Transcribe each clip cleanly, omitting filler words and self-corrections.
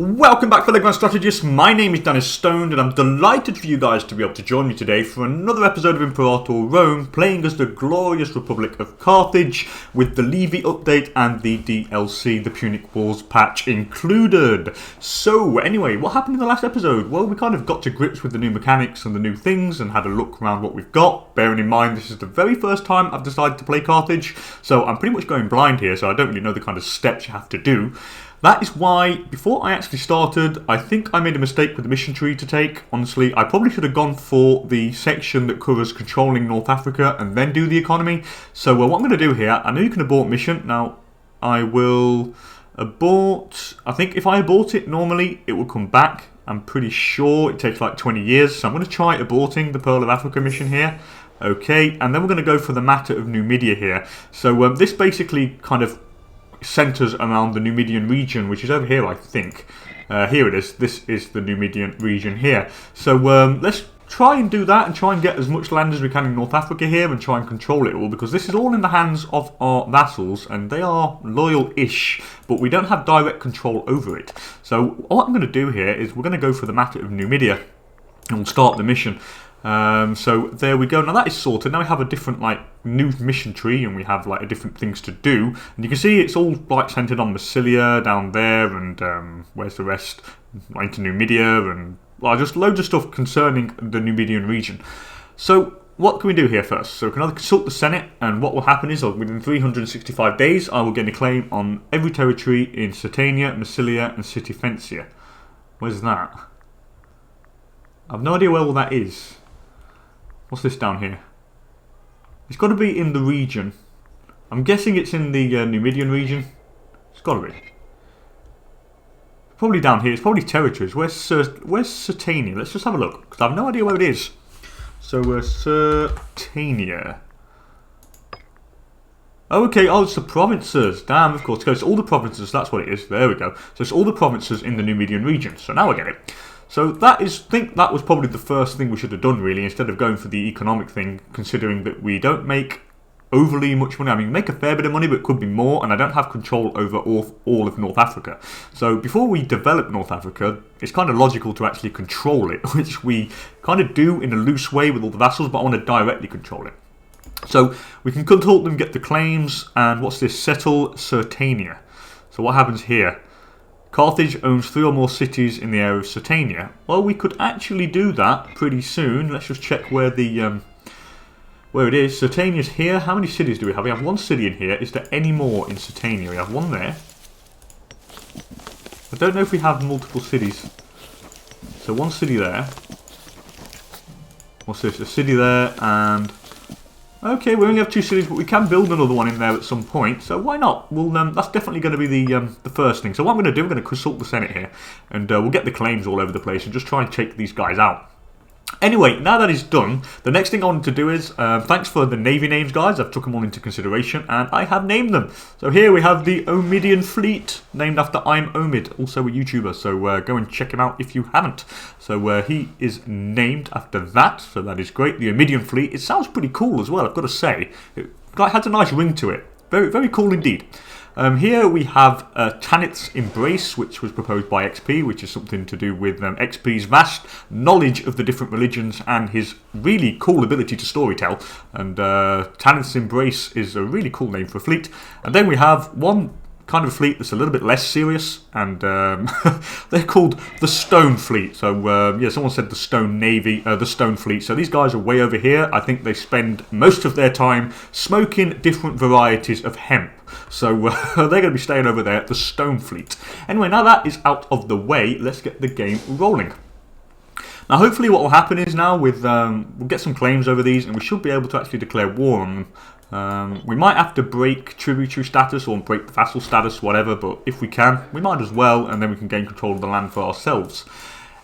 Welcome back, fellow Grand Strategists. My name is DanIsStoned, and I'm delighted for you guys to be able to join me today for another episode of Imperator Rome, playing as the glorious Republic of Carthage, with the Livy update and the DLC, the Punic Wars patch included. So, anyway, what happened in the last episode? Well, we kind of got to grips with the new mechanics and the new things, and had a look around what we've got. Bearing in mind, this is the very first time I've decided to play Carthage, so I'm pretty much going blind here, so I don't really know the kind of steps you have to do. That is why, before I actually started, I think I made a mistake with the mission tree to take. Honestly, I probably should have gone for the section that covers controlling North Africa and then do the economy. So what I'm going to do here, I know you can abort mission. Now, I will abort. I think if I abort it normally, it will come back. I'm pretty sure it takes like 20 years. So I'm going to try aborting the Pearl of Africa mission here. Okay, and then we're going to go for the matter of Numidia here. So this basically kind of centres around the Numidian region, which is over here, I think. Here it is. This is the Numidian region here. So let's try and do that and try and get as much land as we can in North Africa here and try and control it all, because this is all in the hands of our vassals and they are loyal-ish, but we don't have direct control over it. So what I'm going to do here is we're going to go for the matter of Numidia and we'll start the mission. So there we go. Now that is sorted. Now we have a different new mission tree, and we have different things to do. And you can see it's all centered on Massilia down there, and where's the rest? Into Numidia, and just loads of stuff concerning the Numidian region. So what can we do here first? So we can either consult the Senate, and what will happen is within 365 days I will get a claim on every territory in Sirtania, Massilia, and Citifencia. Where's that? I've no idea where all that is. What's this down here? It's got to be in the region. I'm guessing it's in the Numidian region. It's got to be. Probably down here. It's probably territories. Where's Sirtania? Let's just have a look, because I have no idea where it is. So Sirtania. Okay, it's the provinces. Damn, of course. It's all the provinces. That's what it is. There we go. So it's all the provinces in the Numidian region. So now I get it. So I think that was probably the first thing we should have done, really, instead of going for the economic thing, considering that we don't make overly much money. I mean, we make a fair bit of money, but it could be more, and I don't have control over all of North Africa. So before we develop North Africa, it's kind of logical to actually control it, which we kind of do in a loose way with all the vassals, but I want to directly control it. So we can consult them, get the claims, and what's this? Settle Sirtania. So what happens here? Carthage owns 3 or more cities in the area of Sirtania. Well, we could actually do that pretty soon. Let's just check where where it is. Sirtania's here. How many cities do we have? We have 1 city in here. Is there any more in Sirtania? We have 1 there. I don't know if we have multiple cities. So 1 city there. What's this? A city there, and okay, we only have 2 cities, but we can build another one in there at some point, so why not? Well, that's definitely going to be the first thing. So what I'm going to do, I'm going to consult the Senate here, and we'll get the claims all over the place and just try and take these guys out. Anyway, now that is done, the next thing I wanted to do is, thanks for the navy names, guys. I've took them all into consideration, and I have named them. So here we have the Omidian Fleet, named after I'm Omid, also a YouTuber, so go and check him out if you haven't. So he is named after that, so that is great. The Omidian Fleet, it sounds pretty cool as well, I've got to say. It has a nice ring to it. Very, very cool indeed. Here we have Tanith's Embrace, which was proposed by XP, which is something to do with XP's vast knowledge of the different religions and his really cool ability to storytell. And Tanith's Embrace is a really cool name for a fleet. And then we have one kind of fleet that's a little bit less serious, and they're called the Stone Fleet. So yeah, someone said the Stone Navy, the Stone Fleet. So these guys are way over here. I think they spend most of their time smoking different varieties of hemp. So they're going to be staying over there at the Stone Fleet. Anyway, now that is out of the way, let's get the game rolling. Now hopefully what will happen is now we'll get some claims over these, and we should be able to actually declare war on them. We might have to break tributary status or break the vassal status, whatever, but if we can, we might as well, and then we can gain control of the land for ourselves.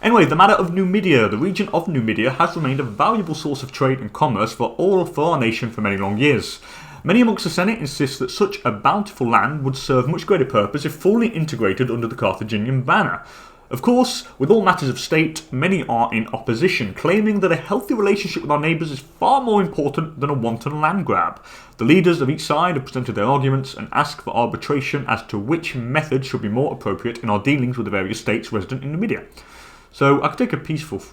Anyway, the matter of Numidia. The region of Numidia has remained a valuable source of trade and commerce for our nation for many long years. Many amongst the Senate insist that such a bountiful land would serve much greater purpose if fully integrated under the Carthaginian banner. Of course, with all matters of state, many are in opposition, claiming that a healthy relationship with our neighbours is far more important than a wanton land grab. The leaders of each side have presented their arguments and asked for arbitration as to which method should be more appropriate in our dealings with the various states resident in Numidia. So I could take a peaceful,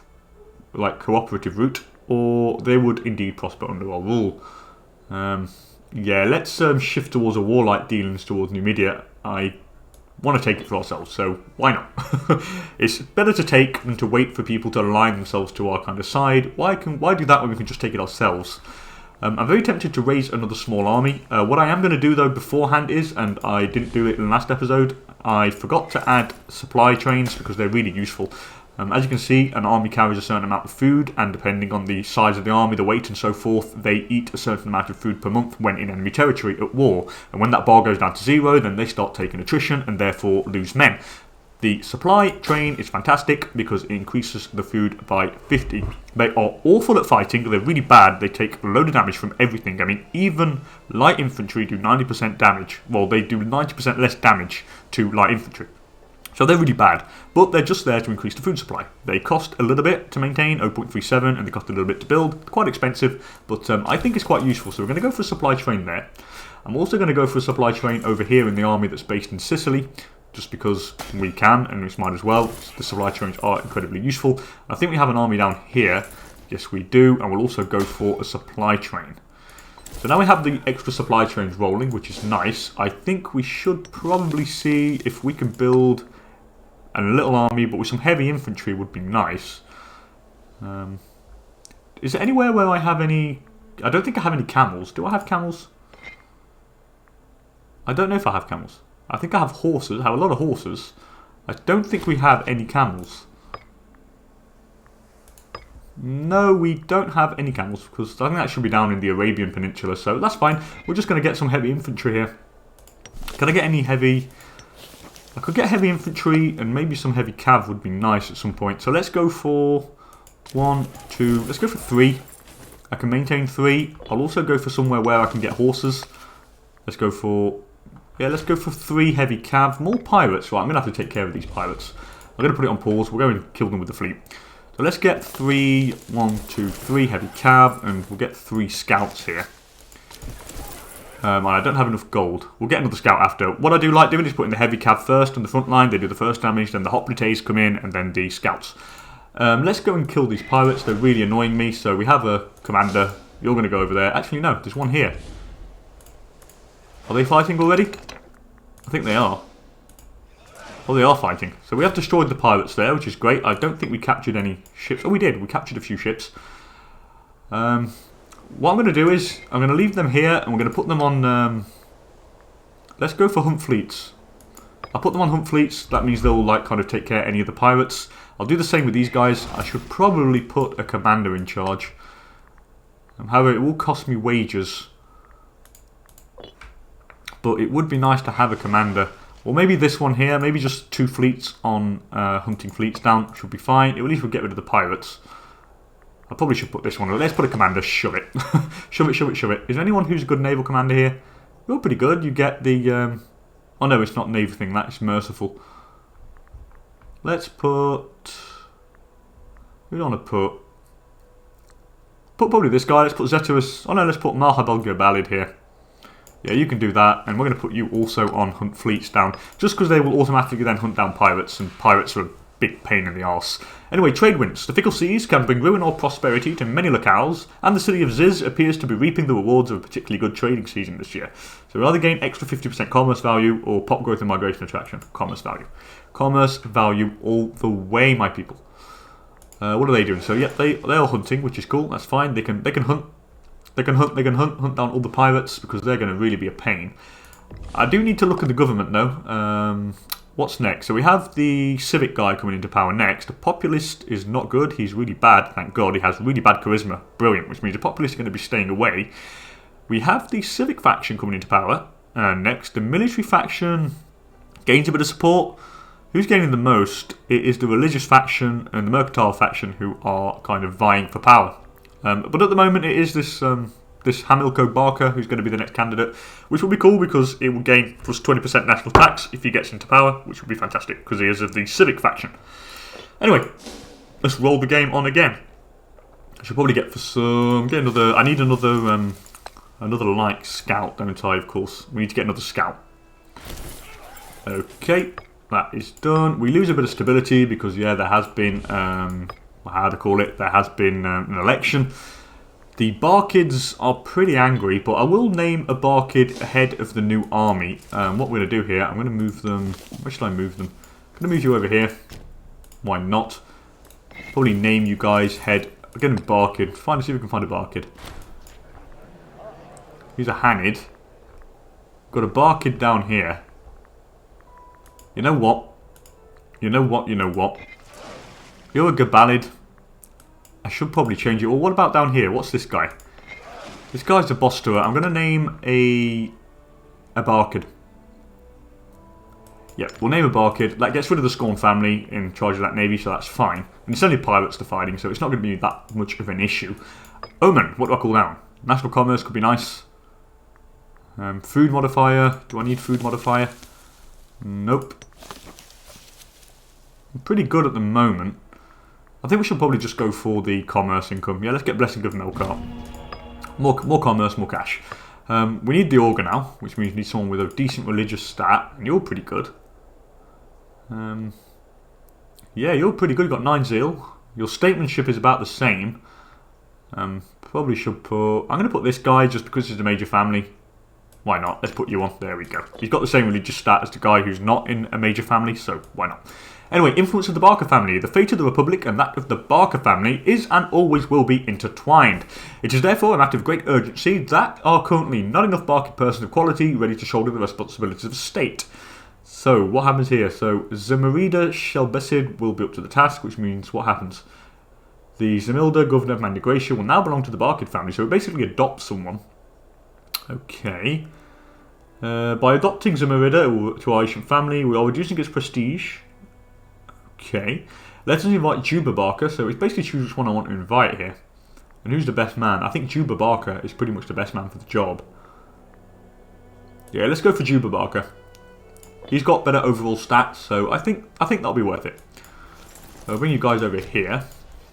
cooperative route, or they would indeed prosper under our rule. Yeah, let's shift towards a warlike dealings towards Numidia. I want to take it for ourselves, so why not? It's better to take than to wait for people to align themselves to our kind of side. Why do that when we can just take it ourselves? I'm very tempted to raise another small army. What I am going to do though beforehand is, and I didn't do it in the last episode, I forgot to add supply trains because they're really useful. As you can see, an army carries a certain amount of food, and depending on the size of the army, the weight and so forth, they eat a certain amount of food per month when in enemy territory at war. And when that bar goes down to 0, then they start taking attrition and therefore lose men. The supply train is fantastic because it increases the food by 50. They are awful at fighting, they're really bad, they take a load of damage from everything. I mean, even light infantry do 90% damage. Well, they do 90% less damage to light infantry. So they're really bad, but they're just there to increase the food supply. They cost a little bit to maintain, 0.37, and they cost a little bit to build. Quite expensive, but I think it's quite useful. So we're going to go for a supply train there. I'm also going to go for a supply train over here in the army that's based in Sicily, just because we can, and we might as well. The supply trains are incredibly useful. I think we have an army down here. Yes, we do, and we'll also go for a supply train. So now we have the extra supply trains rolling, which is nice. I think we should probably see if we can build a little army, but with some heavy infantry would be nice. Is there anywhere where I have any... I don't think I have any camels. Do I have camels? I don't know if I have camels. I think I have horses. I have a lot of horses. I don't think we have any camels. No, we don't have any camels, because I think that should be down in the Arabian Peninsula, so that's fine. We're just going to get some heavy infantry here. Can I get any heavy... I could get heavy infantry, and maybe some heavy cav would be nice at some point. So let's go for 1, 2, let's go for 3. I can maintain 3. I'll also go for somewhere where I can get horses. Let's go for, yeah, let's go for 3 heavy cav. More pirates, right, I'm going to have to take care of these pirates. I'm going to put it on pause, we'll go and kill them with the fleet. So let's get 3, 1, 2, 3 heavy cav, and we'll get 3 scouts here. I don't have enough gold. We'll get another scout after. What I do like doing is putting the heavy cav first on the front line. They do the first damage, then the hoplites come in, and then the scouts. Let's go and kill these pirates. They're really annoying me. So we have a commander. You're going to go over there. Actually, no. There's one here. Are they fighting already? I think they are. Oh, they are fighting. So we have destroyed the pirates there, which is great. I don't think we captured any ships. Oh, we did. We captured a few ships. What I'm going to do is, I'm going to leave them here, and we're going to put them on, let's go for hunt fleets. I'll put them on hunt fleets, that means they'll kind of take care of any of the pirates. I'll do the same with these guys. I should probably put a commander in charge. However, it will cost me wages. But it would be nice to have a commander. Or maybe this one here, maybe just 2 fleets on hunting fleets down, should be fine. At least we'll get rid of the pirates. I probably should put this one. Let's put a commander. Shove it. Shove it, shove it, shove it. Is there anyone who's a good naval commander here? You're pretty good. You get the... Oh no, it's not naval thing. That's merciful. Let's put... Who do I want to put? Put probably this guy. Let's put Zeterus... Oh no, let's put Mahabal Balid here. Yeah, you can do that. And we're going to put you also on hunt fleets down. Just because they will automatically then hunt down pirates. And pirates are a big pain in the arse. Anyway, trade winds. The fickle seas can bring ruin or prosperity to many locales, and the city of Ziz appears to be reaping the rewards of a particularly good trading season this year. So we either gain extra 50% commerce value or pop growth and migration attraction. Commerce value. Commerce value all the way, my people. What are they doing? So yeah, they are hunting, which is cool. That's fine. They can hunt. They can hunt down all the pirates because they're going to really be a pain. I do need to look at the government though. What's next? So we have the civic guy coming into power next. The populist is not good. He's really bad, thank God. He has really bad charisma. Brilliant, which means the populist are going to be staying away. We have the civic faction coming into power next. The military faction gains a bit of support. Who's gaining the most? It is the religious faction and the mercantile faction who are kind of vying for power. But at the moment it is this this Hamilco Barker, who's going to be the next candidate, which will be cool because it will gain plus 20% national tax if he gets into power, which will be fantastic because he is of the civic faction. Anyway, let's roll the game on again. I should probably get another. I need another light scout, don't I? Of course, we need to get another scout. Okay, that is done. We lose a bit of stability because there has been how to call it. There has been an election. The Barkids are pretty angry, but I will name a Barkid head of the new army. What we're going to do here, I'm going to move them. Where should I move them? I'm going to move you over here. Why not? Probably name you guys head. Again, Barkid. See if we can find a Barkid. He's a Hanid. Got a Barkid down here. You know what? You know what? You're a Gabalid. I should probably change it. Well, what about down here? What's this guy? This guy's a Bostura. I'm going to name a Barkid. Yep, we'll name a Barkid. That gets rid of the Scorn family in charge of that navy, so that's fine. And it's only pirates they're fighting, so it's not going to be that much of an issue. Omen, what do I call down? National commerce could be nice. Food modifier. Do I need food modifier? Nope. I'm pretty good at the moment. I think we should probably just go for the commerce income. Yeah, let's get Blessing of Melkart. More commerce, more cash. We need the Augur now, which means we need someone with a decent religious stat. And you're pretty good. Yeah, you're pretty good. You've got 9 zeal. Your statesmanship is about the same. Probably should put... I'm going to put this guy just because he's a major family. Why not? Let's put you on. There we go. He's got the same religious stat as the guy who's not in a major family, so why not? Anyway, influence of the Barker family. The fate of the Republic and that of the Barker family is and always will be intertwined. It is therefore a matter of great urgency that are currently not enough Barker persons of quality ready to shoulder the responsibilities of the state. So, what happens here? So, Zemerida Shelbesid will be up to the task, which means what happens? The Zemilda, Governor of Mandigracia, will now belong to the Barkid family, so it basically adopts someone. Okay. By adopting Zemerida to our ancient family, we are reducing its prestige. Okay. Let us invite Juba Barker, so it's basically choose which one I want to invite here. And who's the best man? I think Juba Barker is pretty much the best man for the job. Yeah, let's go for Juba Barker. He's got better overall stats, so I think that'll be worth it. I'll bring you guys over here.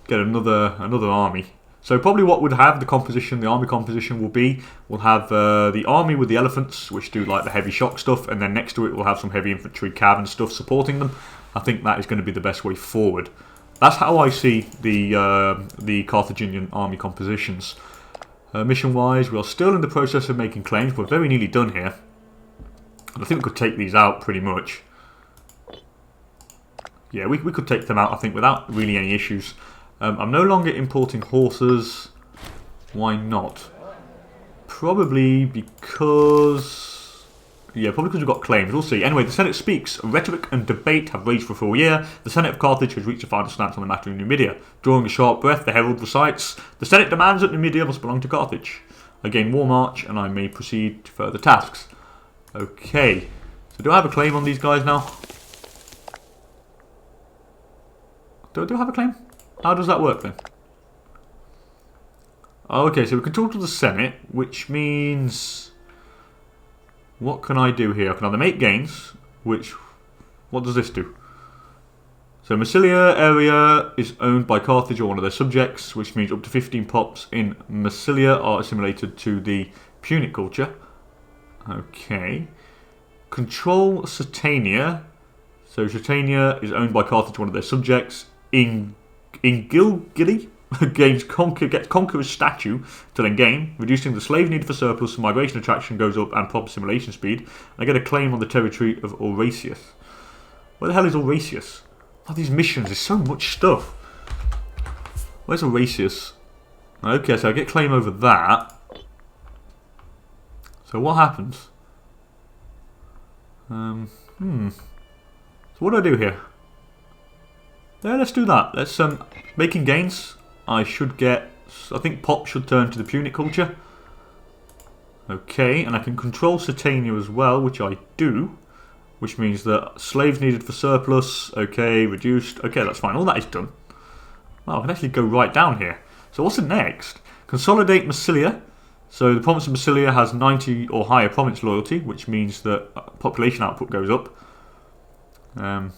Get another army. So probably what would have the army composition will be, we'll have the army with the elephants, which do like the heavy shock stuff, and then next to it we'll have some heavy infantry cav and stuff supporting them. I think that is going to be the best way forward. That's how I see the Carthaginian army compositions. Mission-wise, we are still in the process of making claims. We're very nearly done here. And I think we could take these out pretty much. Yeah, we could take them out, I think, without really any issues. I'm no longer importing horses. Why not? Probably because... Yeah, probably because we've got claims. We'll see. Anyway, the Senate speaks. Rhetoric and debate have raged for a full year. The Senate of Carthage has reached a final stance on the matter of Numidia. Drawing a sharp breath, the herald recites, the Senate demands that Numidia must belong to Carthage. I gain war march, and I may proceed to further tasks. Okay. So do I have a claim on these guys now? Do I have a claim? How does that work then? Okay, so we can talk to the Senate, which means... What can I do here? I can either make gains, which... What does this do? So Massilia area is owned by Carthage or one of their subjects, which means up to 15 pops in Massilia are assimilated to the Punic culture. Okay. Control Satania. So Satania is owned by Carthage, one of their subjects. In Gilgilly gets Conqueror's statue to then gain, reducing the slave need for surplus, migration attraction goes up, and proper assimilation speed. And I get a claim on the territory of Aurasius. Where the hell is Aurasius? Oh, these missions, there's so much stuff. Where's Aurasius? Okay, so I get claim over that. So what happens? So what do I do here? Yeah, let's do that. Let's making gains. I should get... I think Pop should turn to the Punic culture. Okay, and I can control Satania as well, which I do. Which means that slaves needed for surplus. Okay, reduced. Okay, that's fine. All that is done. Well, I can actually go right down here. So what's the next? Consolidate Massilia. So the province of Massilia has 90 or higher province loyalty, which means that population output goes up. I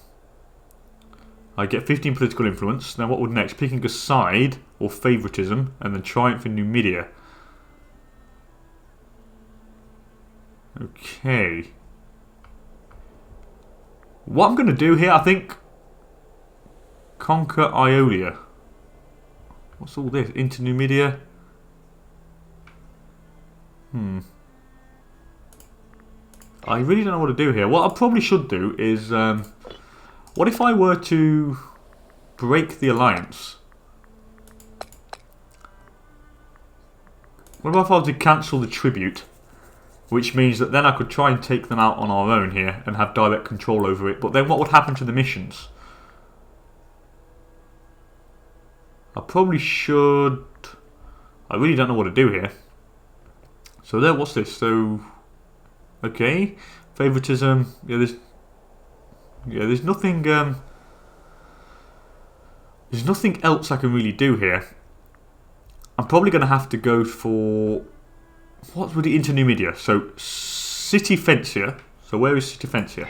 get 15 political influence. Now what would next? Picking a side or favouritism, and then triumph in Numidia. Okay. What I'm going to do here, I think, conquer Iolia. What's all this? Into Numidia? I really don't know what to do here. What I probably should do is, what if I were to break the alliance? What if I were to cancel the tribute? Which means that then I could try and take them out on our own here and have direct control over it. But then what would happen to the missions? I probably should... I really don't know what to do here. So there, what's this? So, okay, favoritism. Yeah, there's nothing. There's nothing else I can really do here. I'm probably going to have to go for what would it into Numidia? So City Fencia. So where is City Fencia?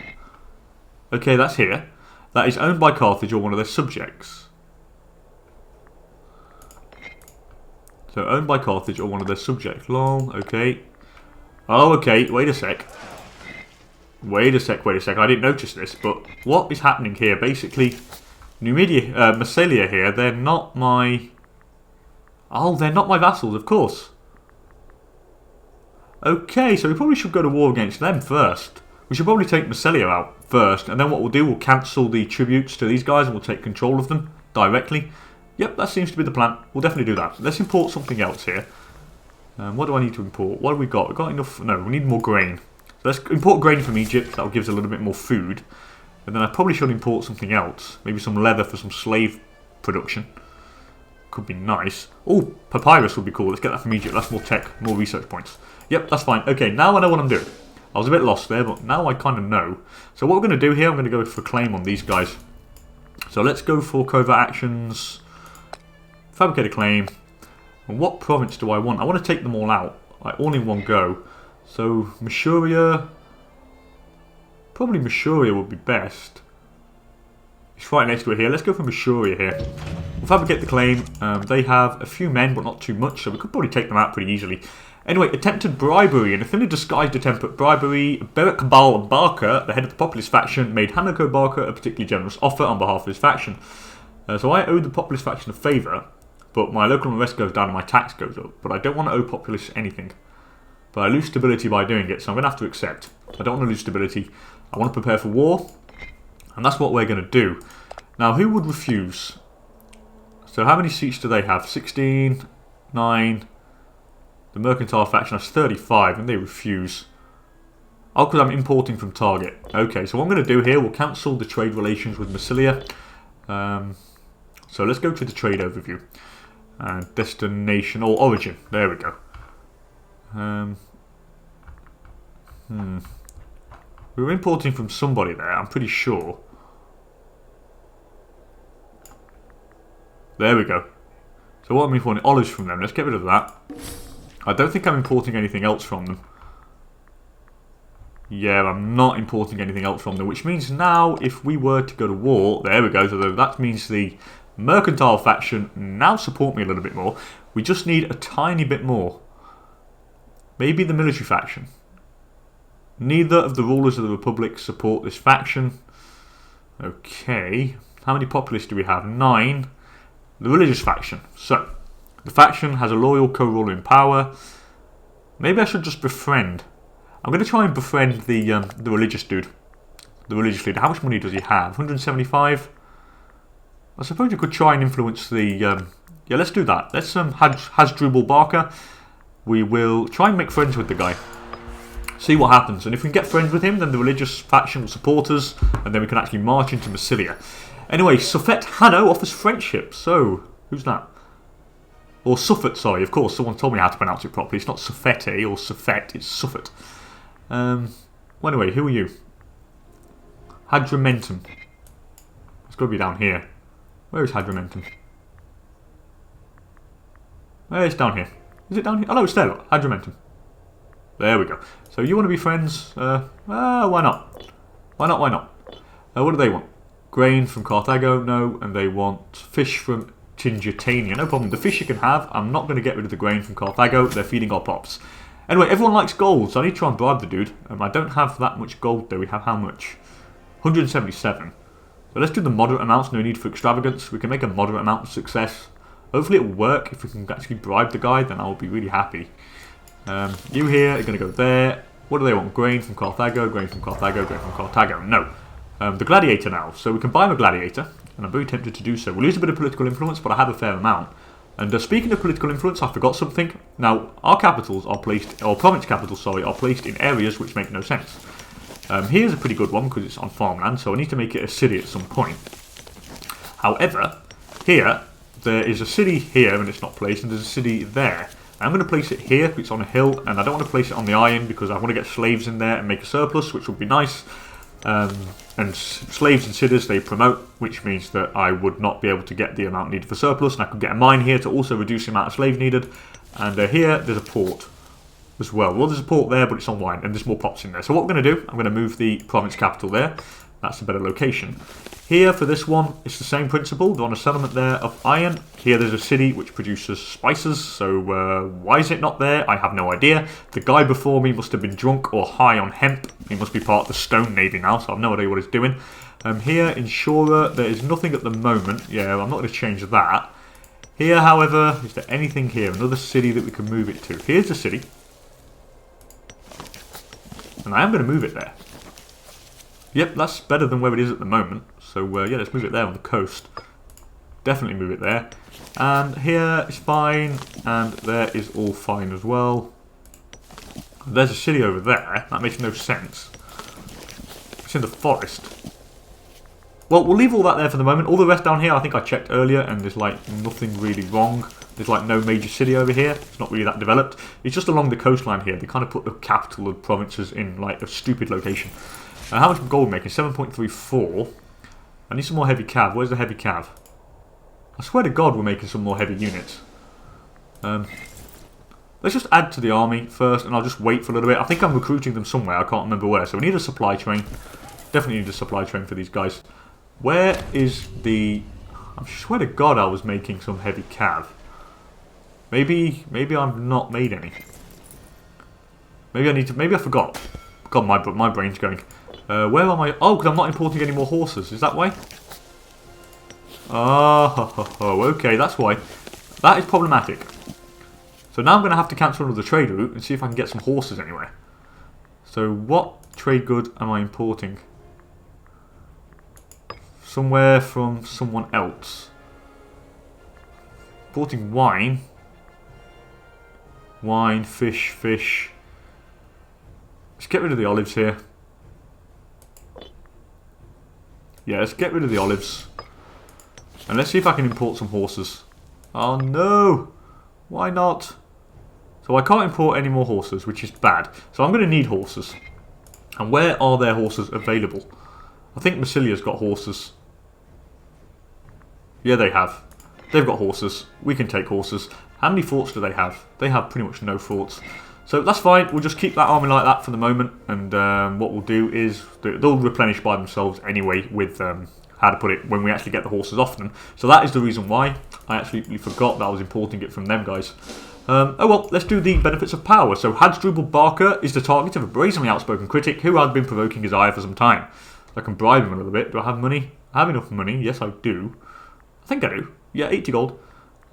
Okay, that's here. That is owned by Carthage or one of their subjects. So owned by Carthage or one of their subjects. Lol, okay. Oh, okay, wait a sec. Wait a sec. I didn't notice this, but what is happening here? Basically, Numidia, Massilia here, they're not my... Oh, they're not my vassals, of course. Okay, so we probably should go to war against them first. We should probably take Massilia out first, and then what we'll do, we'll cancel the tributes to these guys and we'll take control of them directly. Yep, that seems to be the plan. We'll definitely do that. Let's import something else here. What do I need to import? What have we got? We've got enough... No, we need more grain. So let's import grain from Egypt. That'll give us a little bit more food. And then I probably should import something else. Maybe some leather for some slave production. Could be nice. Oh, papyrus would be cool. Let's get that from Egypt. That's more tech, more research points. Yep, that's fine. Okay, now I know what I'm doing. I was a bit lost there, but now I kind of know. So what we're going to do here, I'm going to go for claim on these guys. So let's go for covert actions... Fabricate a claim. And what province do I want? I want to take them all out, like all in one go. So Masuria, probably Masuria would be best. It's right next to it here. Let's go for Masuria here. We'll fabricate the claim. They have a few men, but not too much, so we could probably take them out pretty easily. Anyway, attempted bribery. In a thinly disguised attempt at bribery, Berak Bal Barker, the head of the populist faction, made Hanako Barker a particularly generous offer on behalf of his faction. So I owe the populist faction a favour. But my local unrest goes down and my tax goes up. But I don't want to owe populace anything. But I lose stability by doing it, so I'm going to have to accept. I don't want to lose stability. I want to prepare for war. And that's what we're going to do. Now, who would refuse? So how many seats do they have? 16, 9. The mercantile faction has 35 and they refuse. Oh, because I'm importing from Target. Okay, so what I'm going to do here, we'll cancel the trade relations with Massilia. So let's go to the trade overview. Destination or origin. There we go. We were importing from somebody there, I'm pretty sure. There we go. So what am I importing? Olives from them. Let's get rid of that. I don't think I'm importing anything else from them. Yeah, I'm not importing anything else from them, which means now if we were to go to war, there we go, so that means the mercantile faction now support me a little bit more. We just need a tiny bit more. Maybe the military faction. Neither of the rulers of the Republic support this faction. Okay. How many populists do we have? 9. The religious faction. So, the faction has a loyal co-ruler in power. Maybe I should just befriend. I'm going to try and befriend the religious dude. The religious leader. How much money does he have? 175? I suppose you could try and influence the... yeah, let's do that. Let's Hasdrubal Barker. We will try and make friends with the guy. See what happens. And if we can get friends with him, then the religious faction will support us. And then we can actually march into Massilia. Anyway, Sufet Hanno offers friendship. So, who's that? Or Suffet, sorry. Of course, someone told me how to pronounce it properly. It's not Suffete or Suffet. It's Suffet. Well, anyway, who are you? Hadramentum. It's got to be down here. Where is Hadramentum? It's down here. Is it down here? Oh no, it's there, look. Hadromentum. There we go. So you want to be friends? Why not? Why not, why not? What do they want? Grain from Carthago? No. And they want fish from Tingitania. No problem. The fish you can have. I'm not going to get rid of the grain from Carthago. They're feeding our pops. Anyway, everyone likes gold, so I need to try and bribe the dude. I don't have that much gold though. We have how much? 177. So let's do the moderate amounts. No need for extravagance. We can make a moderate amount of success. Hopefully it will work. If we can actually bribe the guy, then I'll be really happy. You here are going to go there. What do they want? Grain from Carthago, grain from Carthago, grain from Carthago. No. The gladiator now. So we can buy him a gladiator, and I'm very tempted to do so. We'll lose a bit of political influence, but I have a fair amount. And speaking of political influence, I forgot something. Now, our capitals are placed, or province capitals, sorry, are placed in areas which make no sense. Here's a pretty good one because it's on farmland, so I need to make it a city at some point. However, here, there is a city here, and it's not placed, and there's a city there. I'm going to place it here because it's on a hill, and I don't want to place it on the iron because I want to get slaves in there and make a surplus, which would be nice. And slaves and cities they promote, which means that I would not be able to get the amount needed for surplus, and I could get a mine here to also reduce the amount of slaves needed. And here there's a port as well. Well, there's a port there, but it's on wine, and there's more pops in there. So what we're going to do, I'm going to move the province capital there. That's a better location. Here for this one, it's the same principle. They're on a settlement there of iron. Here there's a city which produces spices. So why is it not there? I have no idea. The guy before me must have been drunk or high on hemp. He must be part of the Stone Navy now, so I have no idea what he's doing. Here, Insurer, there is nothing at the moment. Yeah, I'm not going to change that. Here, however, is there anything here? Another city that we can move it to. Here's the city. And I am going to move it there. Yep, that's better than where it is at the moment. So, yeah, let's move it there on the coast. Definitely move it there. And here is fine. And there is all fine as well. There's a city over there. That makes no sense. It's in the forest. Well, we'll leave all that there for the moment. All the rest down here, I think I checked earlier, and there's, like, nothing really wrong. There's, like, no major city over here. It's not really that developed. It's just along the coastline here. They kind of put the capital of provinces in, like, a stupid location. How much gold making? 7.34. I need some more heavy cav. Where's the heavy cav? I swear to God we're making some more heavy units. Let's just add to the army first, and I'll just wait for a little bit. I think I'm recruiting them somewhere. I can't remember where. So we need a supply train. Definitely need a supply train for these guys. Where is the... I swear to God I was making some heavy cav. Maybe I've not made any. Maybe I need to... Maybe I forgot. God, my brain's going... where am I? Oh, because I'm not importing any more horses. Is that why? Oh, okay, that's why. That is problematic. So now I'm going to have to cancel another trade route and see if I can get some horses anywhere. So what trade good am I importing? Somewhere from someone else. Importing wine. Wine, fish. Let's get rid of the olives here. Yeah, let's get rid of the olives. And let's see if I can import some horses. Oh no! Why not? So I can't import any more horses, which is bad. So I'm going to need horses. And where are their horses available? I think Massilia's got horses. Yeah, they have. They've got horses. We can take horses. How many forts do they have? They have pretty much no forts. So that's fine. We'll just keep that army like that for the moment. And what we'll do is they'll replenish by themselves anyway with, how to put it, when we actually get the horses off them. So that is the reason why. I absolutely forgot that I was importing it from them guys. Oh well, let's do the benefits of power. So Hadstrubal Barker is the target of a brazenly outspoken critic who had been provoking his ire for some time. I can bribe him a little bit. Do I have money? I have enough money. Yes, I do. I think I do. Yeah, 80 gold.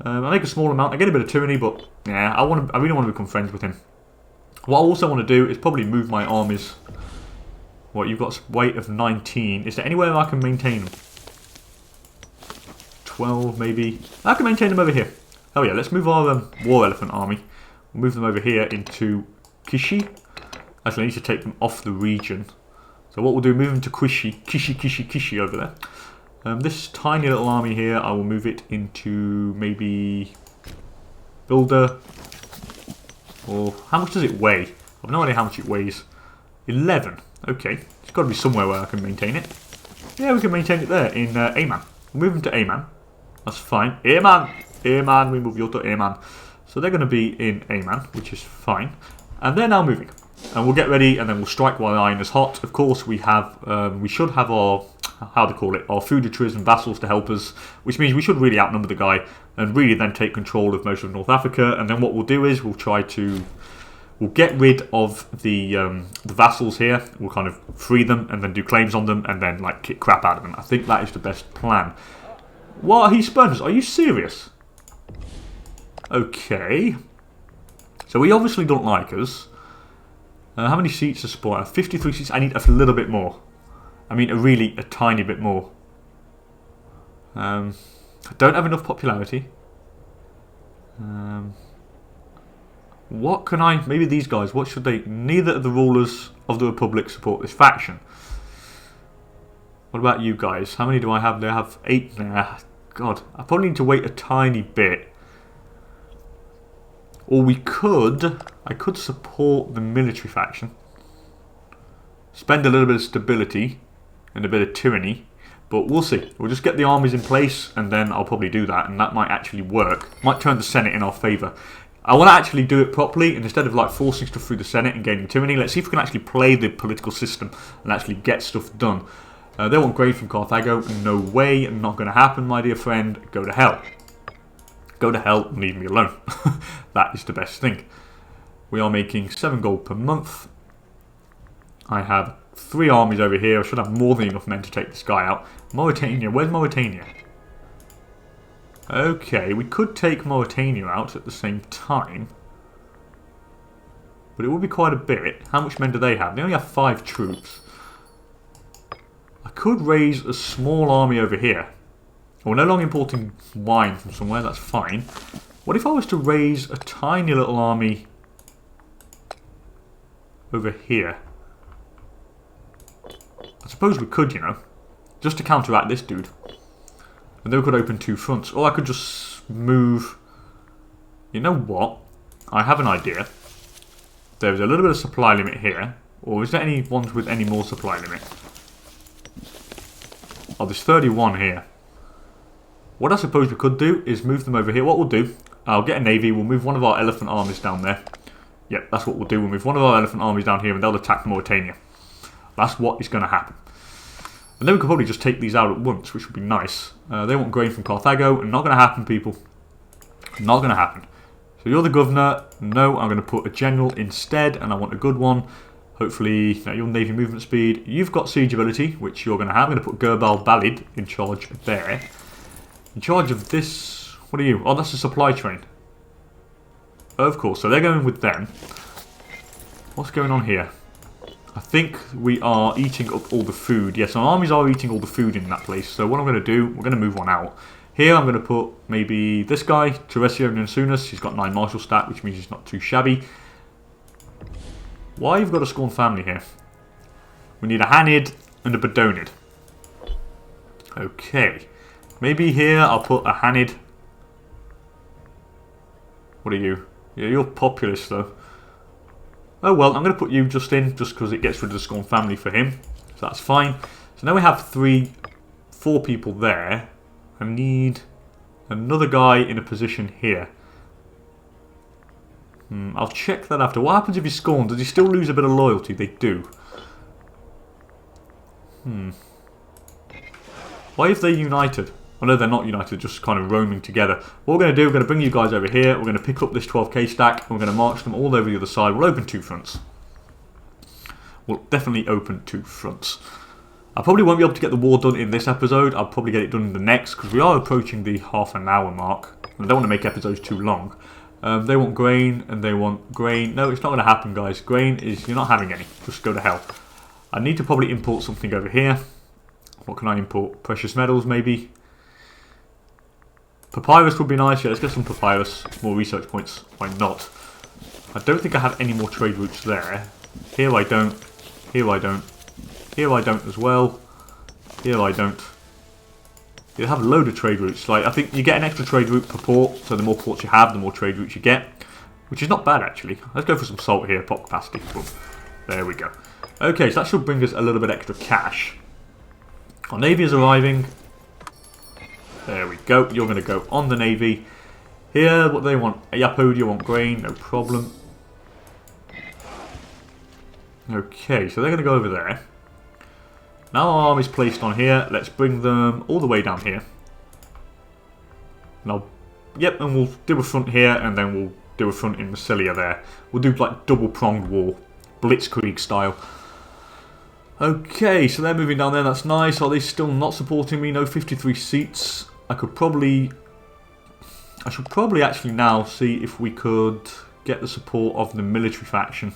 I make a small amount. I get a bit of tyranny, but yeah, I really want to become friends with him. What I also want to do is probably move my armies. What, you've got a weight of 19. Is there anywhere I can maintain them? 12 maybe. I can maintain them over here. Oh yeah, let's move our war elephant army. We'll move them over here into Kishi. Actually, I need to take them off the region. So what we'll do, move them to Kishi over there. This tiny little army here, I will move it into maybe Builder. Or how much does it weigh? I have no idea how much it weighs. 11. Okay, it's got to be somewhere where I can maintain it. Yeah, we can maintain it there in Aman. We'll move them to Aman. That's fine. Aman! Aman, we move you to Aman. So they're going to be in A-man, which is fine. And they're now moving. And we'll get ready, and then we'll strike while the iron is hot. Of course, we should have our, how to call it, our feudatories and vassals to help us, which means we should really outnumber the guy and really then take control of most of North Africa. And then what we'll do is we'll get rid of the vassals here. We'll kind of free them and then do claims on them and then like kick crap out of them. I think that is the best plan. What? He spurns us? Are you serious? Okay. So he obviously don't like us. How many seats are supported? 53 seats. I need a little bit more. I mean, a tiny bit more. I don't have enough popularity. What can I... Maybe these guys, what should they... Neither of the rulers of the Republic support this faction. What about you guys? How many do I have? They have 8 now. God, I probably need to wait a tiny bit. Or I could support the military faction. Spend a little bit of stability and a bit of tyranny. But we'll see. We'll just get the armies in place and then I'll probably do that. And that might actually work. Might turn the Senate in our favour. I want to actually do it properly. And instead of like forcing stuff through the Senate and gaining tyranny, let's see if we can actually play the political system and actually get stuff done. They want grain from Carthago. No way. Not going to happen, my dear friend. Go to hell. Go to hell and leave me alone. That is the best thing. We are making 7 gold per month. I have 3 armies over here. I should have more than enough men to take this guy out. Mauritania. Where's Mauritania? Okay, we could take Mauritania out at the same time. But it would be quite a bit. How much men do they have? They only have 5 troops. I could raise a small army over here. We're no longer importing wine from somewhere, that's fine. What if I was to raise a tiny little army over here? I suppose we could, you know, just to counteract this dude. And then we could open 2 fronts. Or I could just move... You know what? I have an idea. There's a little bit of supply limit here. Or is there any ones with any more supply limit? Oh, there's 31 here. What I suppose we could do is move them over here. What we'll do, I'll get a navy. We'll move one of our elephant armies down there. Yep, that's what we'll do. We'll move one of our elephant armies down here and they'll attack Mauritania. That's what is going to happen. And then we could probably just take these out at once, which would be nice. They want grain from Carthago. And not going to happen, people. Not going to happen. So you're the governor. No, I'm going to put a general instead. And I want a good one. Hopefully, your navy movement speed. You've got siege ability, which you're going to have. I'm going to put Gerbal Balid in charge there. In charge of this... What are you? Oh, that's a supply train. Of course, so they're going with them. What's going on here? I think we are eating up all the food. Yes, our armies are eating all the food in that place. So what I'm going to do, we're going to move one out. Here I'm going to put maybe this guy, Teresio Nansunas. He's got 9 martial stat, which means he's not too shabby. Why you've got a Scorn family here? We need a Hanid and a Bedonid. Okay. Maybe here I'll put a Hanid. What are you? Yeah, you're populist though. Oh well, I'm going to put you just in, just because it gets rid of the Scorn family for him. So that's fine. So now we have 4 people there. I need another guy in a position here. I'll check that after. What happens if he's scorned? Does he still lose a bit of loyalty? They do. Why if they're united? Oh no, they're not united, just kind of roaming together. What we're going to do, we're going to bring you guys over here. We're going to pick up this 12k stack. And we're going to march them all over the other side. We'll open 2 fronts. We'll definitely open 2 fronts. I probably won't be able to get the war done in this episode. I'll probably get it done in the next, because we are approaching the half-an-hour mark. I don't want to make episodes too long. They want grain, and they want grain. No, it's not going to happen, guys. Grain is... You're not having any. Just go to hell. I need to probably import something over here. What can I import? Precious metals, maybe. Papyrus would be nice. Yeah, let's get some papyrus. More research points. Why not? I don't think I have any more trade routes there. Here I don't. Here I don't. Here I don't as well. Here I don't. You have a load of trade routes. Like, I think you get an extra trade route per port. So the more ports you have, the more trade routes you get. Which is not bad, actually. Let's go for some salt here. Port capacity. Boom. There we go. Okay, so that should bring us a little bit extra cash. Our navy is arriving. There we go. You're going to go on the navy. Here, what do they want? Iapodia want grain, no problem. Okay, so they're going to go over there. Now our army's placed on here. Let's bring them all the way down here. And and we'll do a front here, and then we'll do a front in Massilia there. We'll do like double-pronged war, blitzkrieg style. Okay, so they're moving down there. That's nice. Are they still not supporting me? No, 53 seats. I should probably actually now see if we could get the support of the military faction.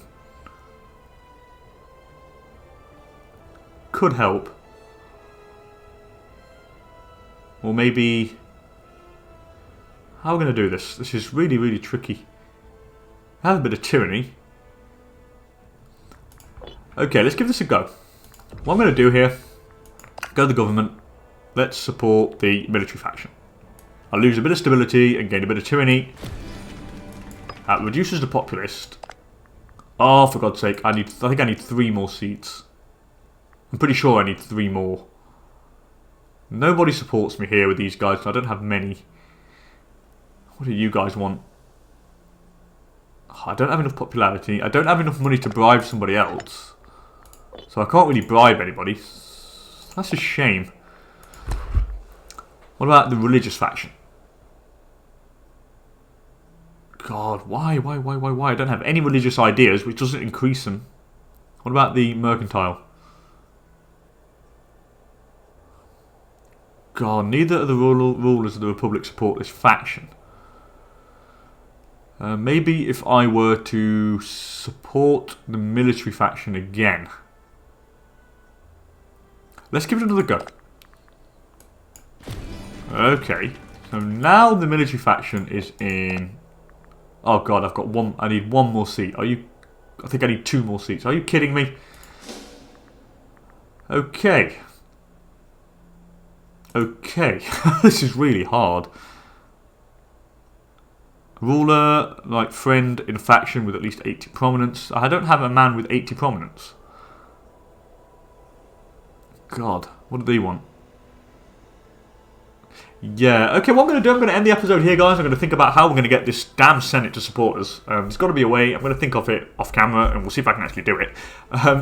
Could help. Or maybe... How are we going to do this? This is really, really tricky. I have a bit of tyranny. Okay, let's give this a go. What I'm going to do here, go to the government. Let's support the military faction. I'll lose a bit of stability and gain a bit of tyranny. That reduces the populist. Oh, for God's sake, I think I need 3 more seats. I'm pretty sure I need 3 more. Nobody supports me here with these guys, so I don't have many. What do you guys want? Oh, I don't have enough popularity. I don't have enough money to bribe somebody else. So I can't really bribe anybody. That's a shame. What about the religious faction? God, why? I don't have any religious ideas, which doesn't increase them. What about the mercantile? God, neither of the rulers of the Republic support this faction. Maybe if I were to support the military faction again. Let's give it another go. Okay, so now the military faction is in... Oh God, I've got one. I need 1 more seat. I think I need 2 more seats. Are you kidding me? Okay. Okay, this is really hard. Ruler, like friend in a faction with at least 80 prominence. I don't have a man with 80 prominence. God, what do they want? Yeah, okay, what I'm going to do, I'm going to end the episode here, guys. I'm going to think about how we're going to get this damn Senate to support us. There's got to be a way. I'm going to think of it off camera, and we'll see if I can actually do it.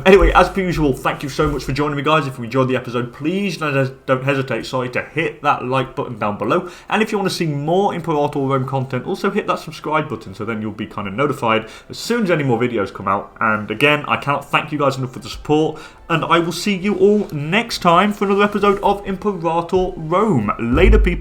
Anyway, as per usual, thank you so much for joining me, guys. If you enjoyed the episode, please don't hesitate, to hit that like button down below. And if you want to see more Imperator Rome content, also hit that subscribe button, so then you'll be kind of notified as soon as any more videos come out. And again, I cannot thank you guys enough for the support, and I will see you all next time for another episode of Imperator Rome. Later, people.